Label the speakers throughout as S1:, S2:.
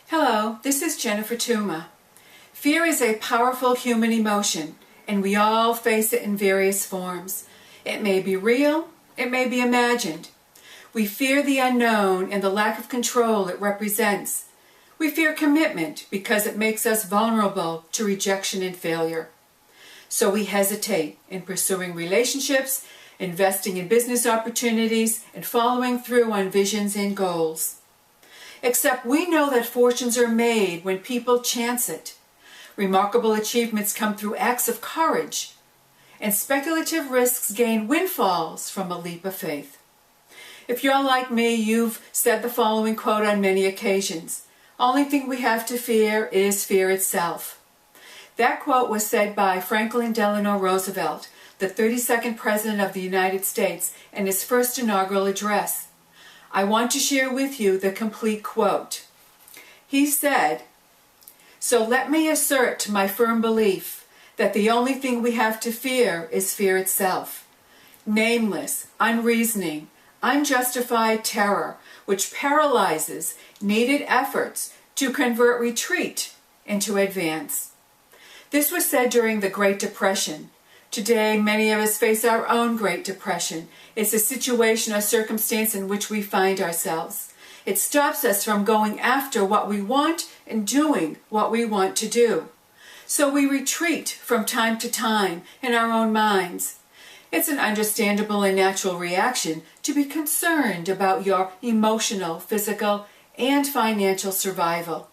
S1: Hello, this is Jennifer Tuma. Fear is a powerful human emotion, and we all face it in various forms. It may be real, it may be imagined. We fear the unknown and the lack of control it represents. We fear commitment because it makes us vulnerable to rejection and failure. So we hesitate in pursuing relationships, investing in business opportunities, and following through on visions and goals. Except we know that fortunes are made when people chance it. Remarkable achievements come through acts of courage, and speculative risks gain windfalls from a leap of faith. If you're like me, you've said the following quote on many occasions: "Only thing we have to fear is fear itself." That quote was said by Franklin Delano Roosevelt, the 32nd President of the United States, in his first inaugural address. I want to share with you the complete quote. He said, "So let me assert my firm belief that the only thing we have to fear is fear itself. Nameless, unreasoning, unjustified terror, which paralyzes needed efforts to convert retreat into advance." This was said during the Great Depression. Today, many of us face our own Great Depression. It's a situation or circumstance in which we find ourselves. It stops us from going after what we want and doing what we want to do. So we retreat from time to time in our own minds. It's an understandable and natural reaction to be concerned about your emotional, physical, and financial survival.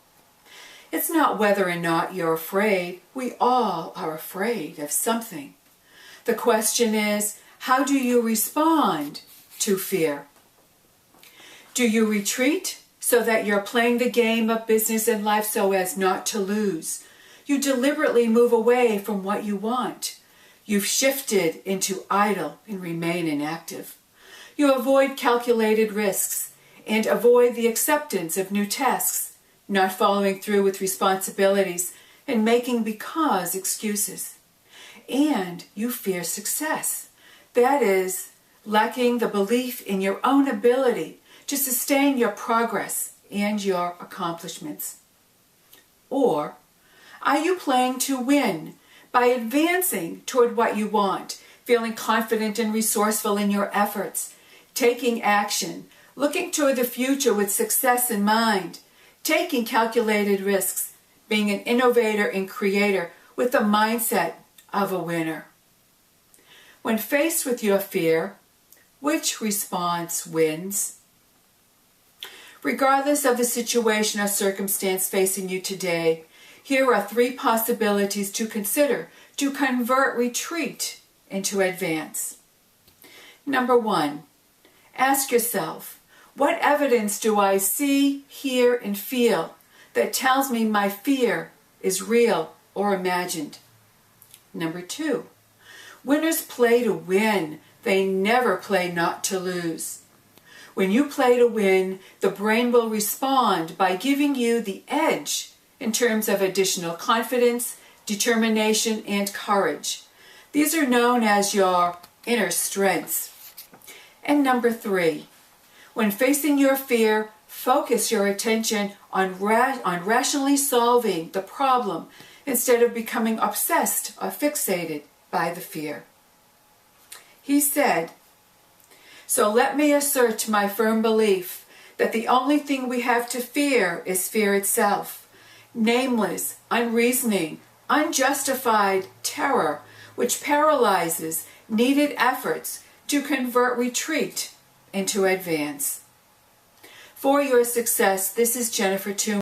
S1: It's not whether or not you're afraid. We all are afraid of something. The question is, how do you respond to fear? Do you retreat so that you're playing the game of business and life so as not to lose? You deliberately move away from what you want. You've shifted into idle and remain inactive. You avoid calculated risks and avoid the acceptance of new tasks, not following through with responsibilities and making because excuses. And you fear success. That is, lacking the belief in your own ability to sustain your progress and your accomplishments. Or are you playing to win by advancing toward what you want, feeling confident and resourceful in your efforts, taking action, looking toward the future with success in mind, taking calculated risks, being an innovator and creator with the mindset of a winner? When faced with your fear, which response wins? Regardless of the situation or circumstance facing you today, here are 3 possibilities to consider to convert retreat into advance. Number 1, ask yourself, what evidence do I see, hear, and feel that tells me my fear is real or imagined? Number 2, winners play to win. They never play not to lose. When you play to win, the brain will respond by giving you the edge in terms of additional confidence, determination, and courage. These are known as your inner strengths. And number 3, when facing your fear, focus your attention on rationally solving the problem instead of becoming obsessed or fixated by the fear. He said, "So let me assert my firm belief that the only thing we have to fear is fear itself. Nameless, unreasoning, unjustified terror, which paralyzes needed efforts to convert retreat into advance." For your success, this is Jennifer Tuma.